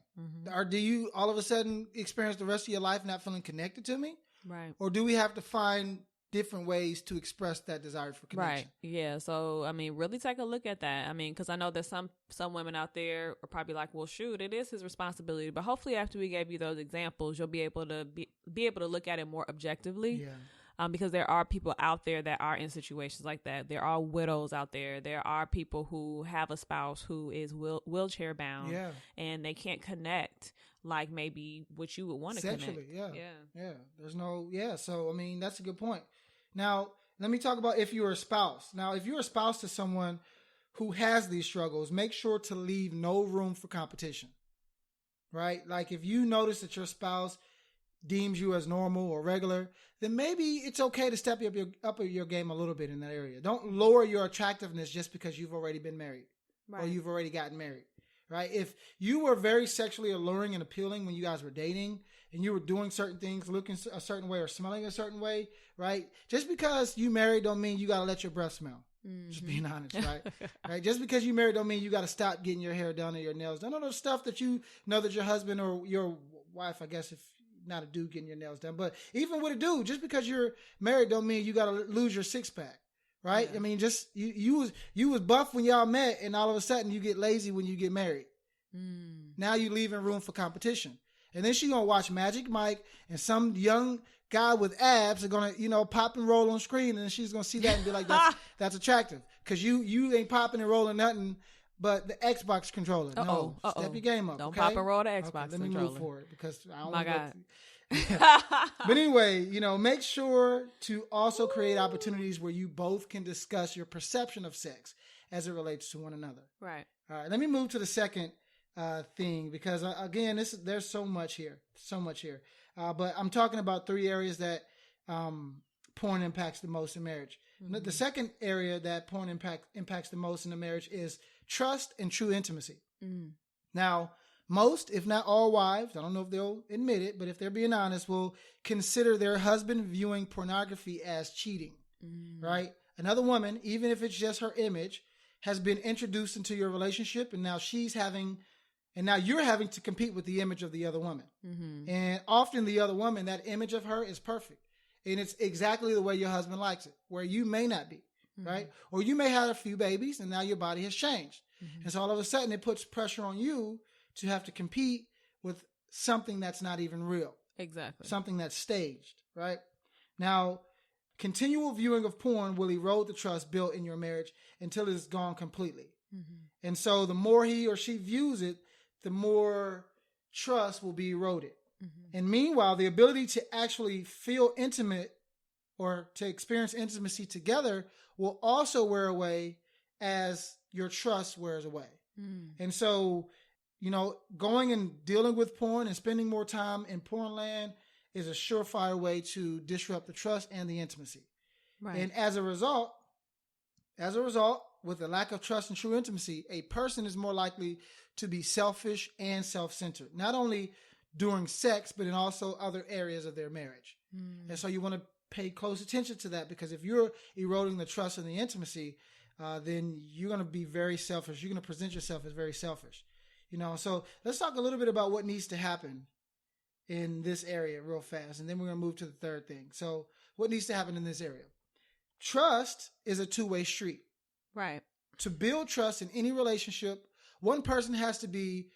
Or do you all of a sudden experience the rest of your life not feeling connected to me? Right. Or do we have to find different ways to express that desire for connection? Right. Yeah. So, I mean, really take a look at that. I mean, because I know that some women out there are probably like, well, shoot, it is his responsibility. But hopefully after we gave you those examples, you'll be able to be able to look at it more objectively. Yeah. Because there are people out there that are in situations like that. There are widows out there. There are people who have a spouse who is wheelchair bound, and they can't connect like maybe what you would want to connect. Sexually, yeah. There's no, So, I mean, that's a good point. Now, let me talk about if you're a spouse. Now, if you're a spouse to someone who has these struggles, make sure to leave no room for competition, right? Like, if you notice that your spouse deems you as normal or regular, then maybe it's okay to step up your game a little bit in that area. Don't lower your attractiveness just because you've already been married or you've already gotten married, right? If you were very sexually alluring and appealing when you guys were dating and you were doing certain things, looking a certain way or smelling a certain way, right? Just because you married don't mean you got to let your breath smell. Just being honest, right? Right? Just because you married don't mean you got to stop getting your hair done or your nails done. None of the stuff that you know that your husband or your wife, I guess, if not a dude getting your nails done, but even with a dude, just because you're married don't mean you got to lose your six pack, right? I mean, just you was buff when y'all met, and all of a sudden you get lazy when you get married. Now you leaving room for competition. And then she's going to watch Magic Mike and some young guy with abs are going to, pop and roll on screen. And she's going to see that and be like, that's attractive. Because you ain't popping and rolling nothing but the Xbox controller. No, step your game up. Don't okay? pop and roll the Xbox Let controller. me move forward because I don't My God. But anyway, make sure to also create opportunities where you both can discuss your perception of sex as it relates to one another. Right. All right. Let me move to the second thing because again, there's so much here, but I'm talking about 3 areas that porn impacts the most in marriage. Mm-hmm. The second area that porn impacts the most in a marriage is trust and true intimacy. Mm-hmm. Now, most, if not all wives, I don't know if they'll admit it, but if they're being honest, will consider their husband viewing pornography as cheating, right? Another woman, even if it's just her image, has been introduced into your relationship, and now you're having to compete with the image of the other woman. Mm-hmm. And often the other woman, that image of her is perfect. And it's exactly the way your husband likes it, where you may not be, right? Or you may have a few babies, and now your body has changed. Mm-hmm. And so all of a sudden it puts pressure on you to have to compete with something that's not even real. Exactly. Something that's staged, right? Now, continual viewing of porn will erode the trust built in your marriage until it's gone completely. Mm-hmm. And so the more he or she views it, the more trust will be eroded. Mm-hmm. And meanwhile, the ability to actually feel intimate or to experience intimacy together will also wear away as your trust wears away. Mm. And so, going and dealing with porn and spending more time in porn land is a surefire way to disrupt the trust and the intimacy. Right. And as a result, with the lack of trust and true intimacy, a person is more likely to be selfish and self-centered, not only during sex, but in also other areas of their marriage. Mm. And so you want to pay close attention to that, because if you're eroding the trust and the intimacy, then you're going to be very selfish. You're going to present yourself as very selfish. So let's talk a little bit about what needs to happen in this area real fast. And then we're going to move to the third thing. So what needs to happen in this area? Trust is a two-way street. Right. To build trust in any relationship, one person has to be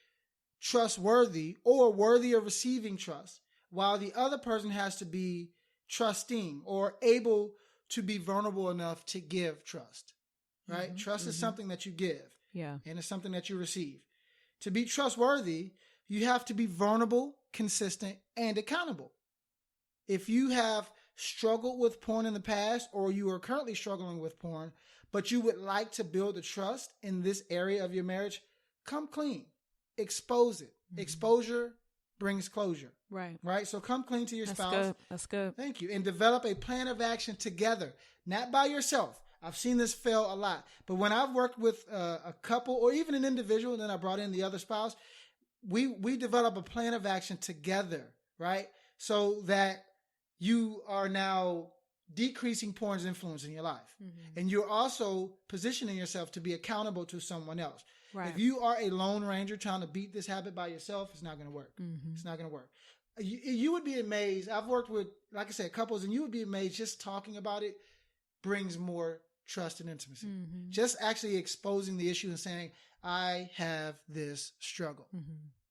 trustworthy or worthy of receiving trust, while the other person has to be trusting or able to be vulnerable enough to give trust. Right? Mm-hmm. Trust is something that you give. Yeah. And it's something that you receive. To be trustworthy, you have to be vulnerable, consistent, and accountable. If you have struggled with porn in the past, or you are currently struggling with porn, but you would like to build the trust in this area of your marriage, come clean. Expose it. Mm-hmm. Exposure brings closure. Right. Right? So come clean to your spouse. That's good. Thank you. And develop a plan of action together, not by yourself. I've seen this fail a lot. But when I've worked with a couple or even an individual, and then I brought in the other spouse, we develop a plan of action together, right? So that you are now decreasing porn's influence in your life. Mm-hmm. And you're also positioning yourself to be accountable to someone else. Right. If you are a lone ranger trying to beat this habit by yourself, it's not going to work. Mm-hmm. It's not going to work. You would be amazed. I've worked with, like I said, couples, and you would be amazed just talking about it brings more trust and intimacy. Mm-hmm. Just actually exposing the issue and saying, I have this struggle,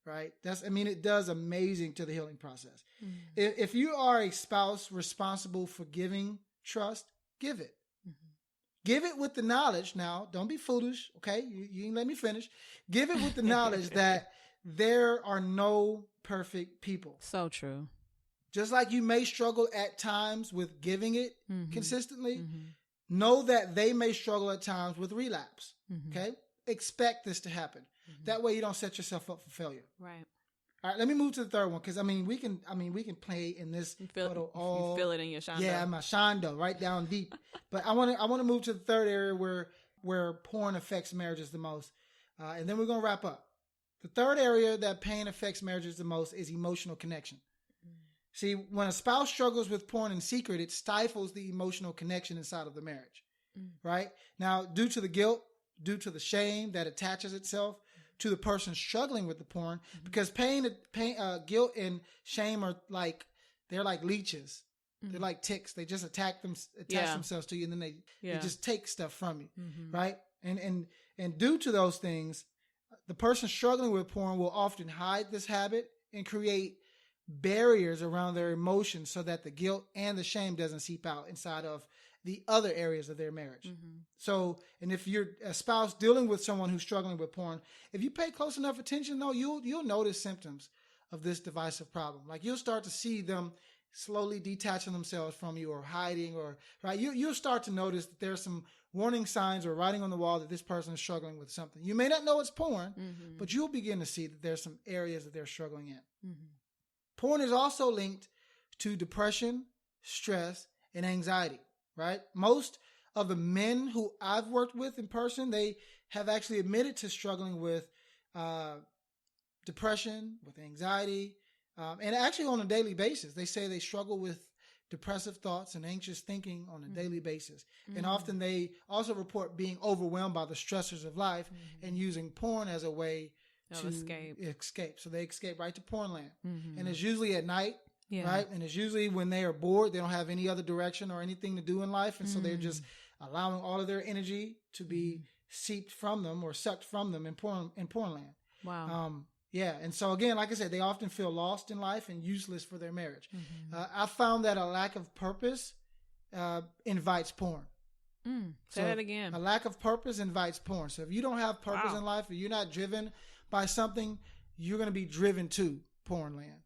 right? It does amazing to the healing process. Mm-hmm. If you are a spouse responsible for giving trust, give it. Mm-hmm. Give it with the knowledge. Now, don't be foolish, okay? You ain't let me finish. Give it with the knowledge that there are no perfect people. So true. Just like you may struggle at times with giving it consistently, know that they may struggle at times with relapse. Okay? Expect this to happen. That way you don't set yourself up for failure. Right. All right, let me move to the third one, because we can play in this photo all. You feel it in your shondo. Yeah, my shondo, right down deep. But I want to move to the third area where porn affects marriages the most, and then we're gonna wrap up. The third area that pain affects marriages the most is emotional connection. See, when a spouse struggles with porn in secret, it stifles the emotional connection inside of the marriage, right? Now, due to the guilt, due to the shame that attaches itself to the person struggling with the porn, because guilt and shame are they're like leeches. They're like ticks. They just attach themselves to you, and then they just take stuff from you, right? And due to those things, the person struggling with porn will often hide this habit and create barriers around their emotions so that the guilt and the shame doesn't seep out inside of the other areas of their marriage. Mm-hmm. So, and if you're a spouse dealing with someone who's struggling with porn, if you pay close enough attention, though, you'll notice symptoms of this divisive problem. Like you'll start to see them slowly detaching themselves from you or hiding, or right. You'll start to notice that there's some warning signs or writing on the wall that this person is struggling with something. You may not know it's porn, Mm-hmm. but you'll begin to see that there's some areas that they're struggling in. Mm-hmm. Porn is also linked to depression, stress, and anxiety, right? Most of the men who I've worked with in person, they have actually admitted to struggling with depression, with anxiety, and actually on a daily basis. They say they struggle with depressive thoughts and anxious thinking on a daily basis. Mm-hmm. And often they also report being overwhelmed by the stressors of life and using porn as a way to escape. So they escape right to porn land. Mm-hmm. And it's usually at night, right? And it's usually when they are bored, they don't have any other direction or anything to do in life. And so they're just allowing all of their energy to be seeped from them or sucked from them in porn land. Wow. Yeah. And so again, like I said, they often feel lost in life and useless for their marriage. I found that a lack of purpose invites porn. Say that again. A lack of purpose invites porn. So if you don't have purpose in life, or you're not driven by something, you're going to be driven to porn land.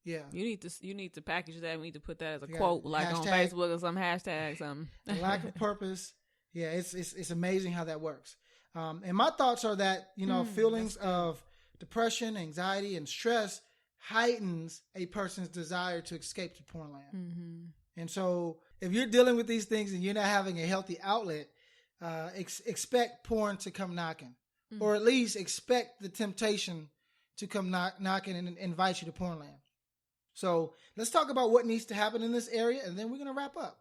Yeah. You need to package that. We need to put that as a quote, like on hashtag, Facebook or some hashtag, something. A lack of purpose. Yeah, it's amazing how that works. And my thoughts are that, feelings of depression, anxiety, and stress heightens a person's desire to escape to porn land. Mm-hmm. And so if you're dealing with these things and you're not having a healthy outlet, expect porn to come knocking. Or at least expect the temptation to come knocking and invite you to porn land. So let's talk about what needs to happen in this area, and then we're going to wrap up.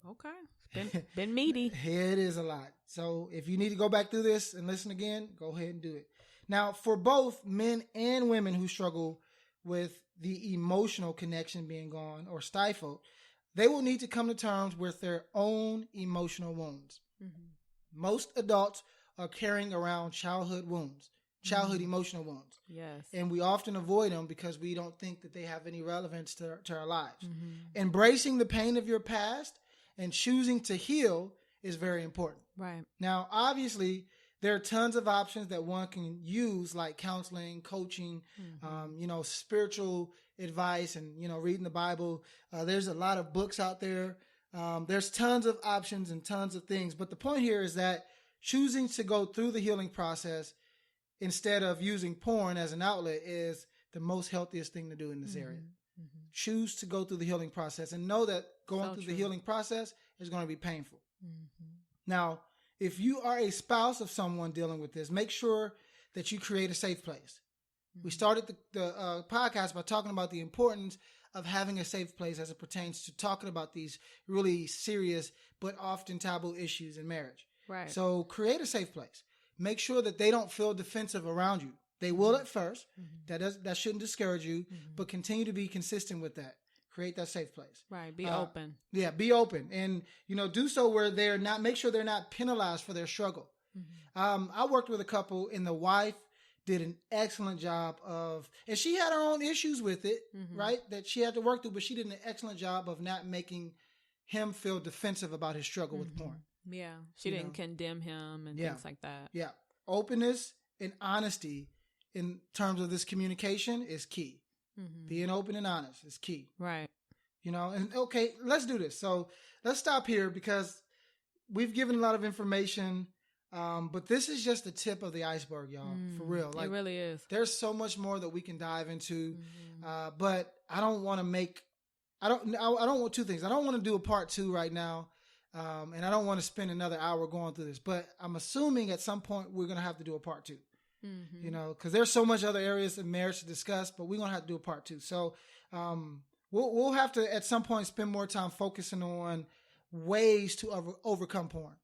Okay. It's been meaty. It is a lot. So if you need to go back through this and listen again, go ahead and do it. Now, for both men and women who struggle with the emotional connection being gone or stifled, they will need to come to terms with their own emotional wounds. Mm-hmm. Most adults are carrying around childhood wounds, childhood emotional wounds. Yes. And we often avoid them because we don't think that they have any relevance to our lives. Mm-hmm. Embracing the pain of your past and choosing to heal is very important. Right. Now, obviously, there are tons of options that one can use, like counseling, coaching, spiritual advice, and, reading the Bible. There's a lot of books out there. There's tons of options and tons of things. But the point here is that choosing to go through the healing process instead of using porn as an outlet is the most healthiest thing to do in this area. Mm-hmm. Choose to go through the healing process and know that going through the healing process is going to be painful. Mm-hmm. Now, if you are a spouse of someone dealing with this, make sure that you create a safe place. Mm-hmm. We started the podcast by talking about the importance of having a safe place as it pertains to talking about these really serious but often taboo issues in marriage. Right. So create a safe place. Make sure that they don't feel defensive around you. They will at first. Mm-hmm. That shouldn't discourage you, but continue to be consistent with that. Create that safe place. Right. Be open. Yeah, be open. And, do so where make sure they're not penalized for their struggle. Mm-hmm. I worked with a couple and the wife did an excellent job and she had her own issues with it, right? That she had to work through, but she did an excellent job of not making him feel defensive about his struggle with porn. Yeah. She didn't condemn him and things like that. Yeah. Openness and honesty in terms of this communication is key. Mm-hmm. Being open and honest is key. Right. And okay, let's do this. So let's stop here because we've given a lot of information, but this is just the tip of the iceberg, y'all, for real. It really is. There's so much more that we can dive into, but I don't want two things. I don't want to do a part 2 right now. And I don't want to spend another hour going through this, but I'm assuming at some point we're going to have to do a part 2, because there's so much other areas of marriage to discuss, but we're going to have to do a part 2. So, we'll have to at some point spend more time focusing on ways to overcome porn.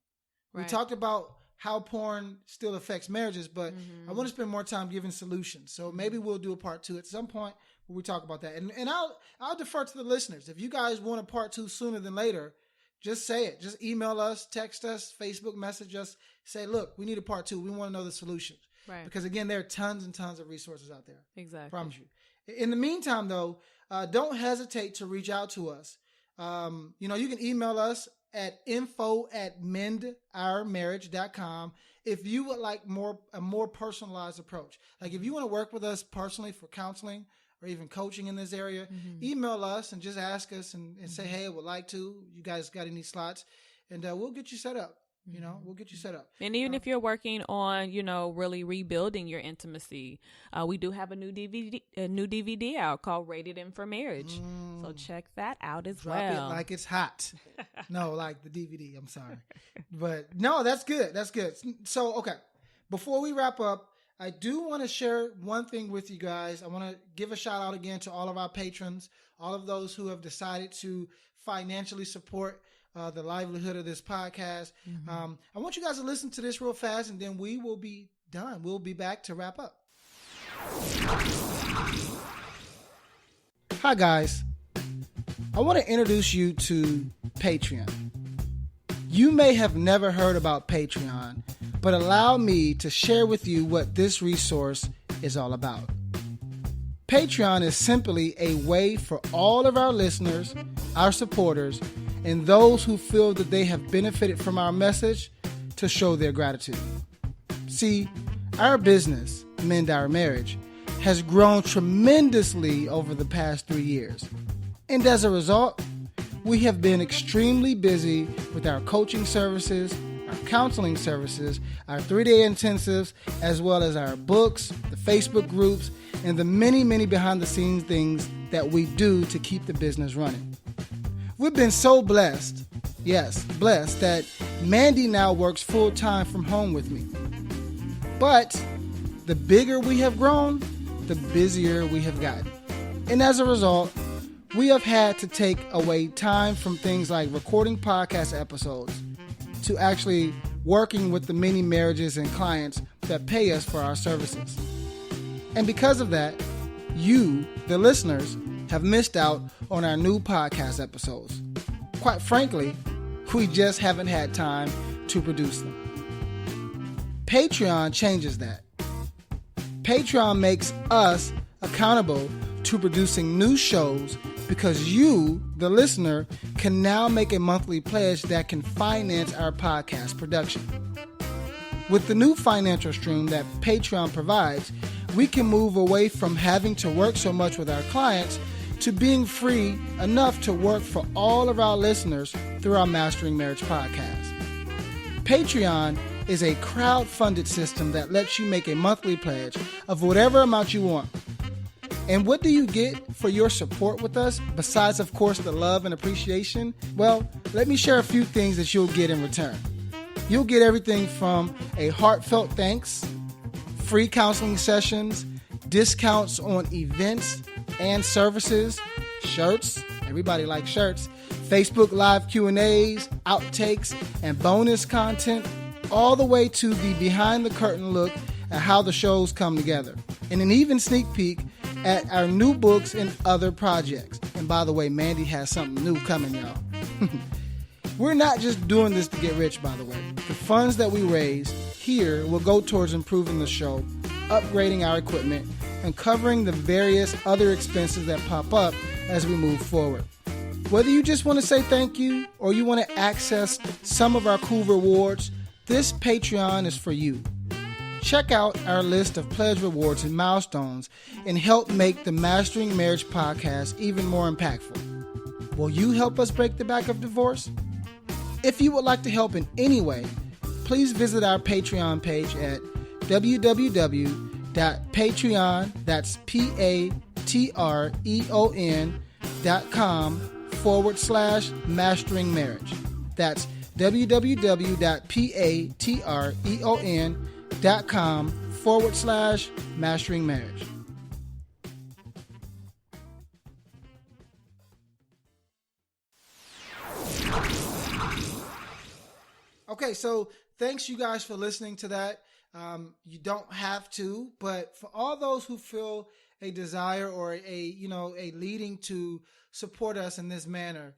Right. We talked about how porn still affects marriages, but I want to spend more time giving solutions. So maybe we'll do a part 2 at some point where we talk about that. And I'll defer to the listeners. If you guys want a part 2 sooner than later, just say it. Just email us, text us, Facebook message us. Say, look, we need a part 2. We want to know the solutions. Right. Because again, there are tons and tons of resources out there. Exactly. I promise you. In the meantime, though, don't hesitate to reach out to us. You can email us at info@mendourmarriage.com if you would like a more personalized approach. Like if you want to work with us personally for counseling or even coaching in this area, email us and just ask us and say, hey, I would like to. You guys got any slots? And we'll get you set up. We'll get you set up. And even if you're working on, really rebuilding your intimacy, we do have a new DVD out called Rated M for Marriage. So check that out as well. Drop it like it's hot. No, like the DVD. I'm sorry. But no, that's good. That's good. So, okay. Before we wrap up, I do want to share one thing with you guys. I want to give a shout out again to all of our patrons, all of those who have decided to financially support the livelihood of this podcast. I want you guys to listen to this real fast, and then we will be done. We'll be back to wrap up. Hi, guys. I want to introduce you to Patreon. You may have never heard about Patreon, but allow me to share with you what this resource is all about. Patreon is simply a way for all of our listeners, our supporters, and those who feel that they have benefited from our message to show their gratitude. See, our business, Mend Our Marriage, has grown tremendously over the past 3 years. And as a result, we have been extremely busy with our coaching services, our counseling services, our 3-day intensives, as well as our books, the Facebook groups, and the many, many behind-the-scenes things that we do to keep the business running. We've been so blessed, blessed, that Mandy now works full-time from home with me. But the bigger we have grown, the busier we have gotten. And as a result, we have had to take away time from things like recording podcast episodes to actually working with the many marriages and clients that pay us for our services. And because of that, you, the listeners, have missed out on our new podcast episodes. Quite frankly, we just haven't had time to produce them. Patreon changes that. Patreon makes us accountable to producing new shows because you, the listener, can now make a monthly pledge that can finance our podcast production. With the new financial stream that Patreon provides, we can move away from having to work so much with our clients to being free enough to work for all of our listeners through our Mastering Marriage podcast. Patreon is a crowd-funded system that lets you make a monthly pledge of whatever amount you want. And what do you get for your support with us, besides, of course, the love and appreciation? Well, let me share a few things that you'll get in return. You'll get everything from a heartfelt thanks, free counseling sessions, discounts on events and services, shirts, everybody likes shirts, Facebook Live Q&As, outtakes, and bonus content, all the way to the behind-the-curtain look at how the shows come together, and an even sneak peek at our new books and other projects. And by the way, Mandy has something new coming, y'all. We're not just doing this to get rich, by the way. The funds that we raise here will go towards improving the show, upgrading our equipment, and covering the various other expenses that pop up as we move forward. Whether you just want to say thank you or you want to access some of our cool rewards, this Patreon is for you. Check out our list of pledge rewards and milestones and help make the Mastering Marriage podcast even more impactful. Will you help us break the back of divorce? If you would like to help in any way, please visit our Patreon page at www.patreon, that's patreon.com/mastering marriage. That's www.patreon.com/mastering marriage. Okay, so thanks you guys for listening to that. You don't have to, but for all those who feel a desire or a leading to support us in this manner,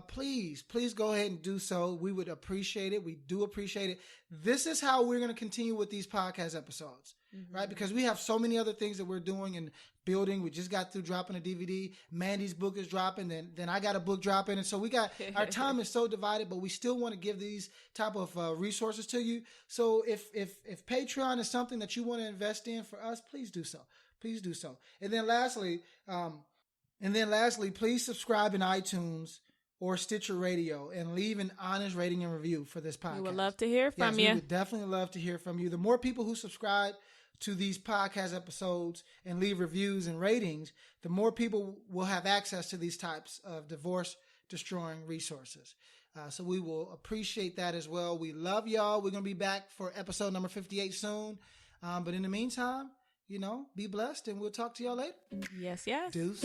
please go ahead and do so. We would appreciate it. We do appreciate it. This is how we're going to continue with these podcast episodes, right? Because we have so many other things that we're doing and building. We just got through dropping a DVD. Mandy's book is dropping. Then I got a book dropping. And so we got, our time is so divided, but we still want to give these type of resources to you. So if Patreon is something that you want to invest in for us, please do so. Please do so. And then lastly, please subscribe in iTunes or Stitcher Radio and leave an honest rating and review for this podcast. We would love to hear from you. We would definitely love to hear from you. The more people who subscribe to these podcast episodes and leave reviews and ratings, the more people will have access to these types of divorce-destroying resources. So we will appreciate that as well. We love y'all. We're going to be back for episode number 58 soon. But in the meantime, be blessed, and we'll talk to y'all later. Yes, yes. Deuce.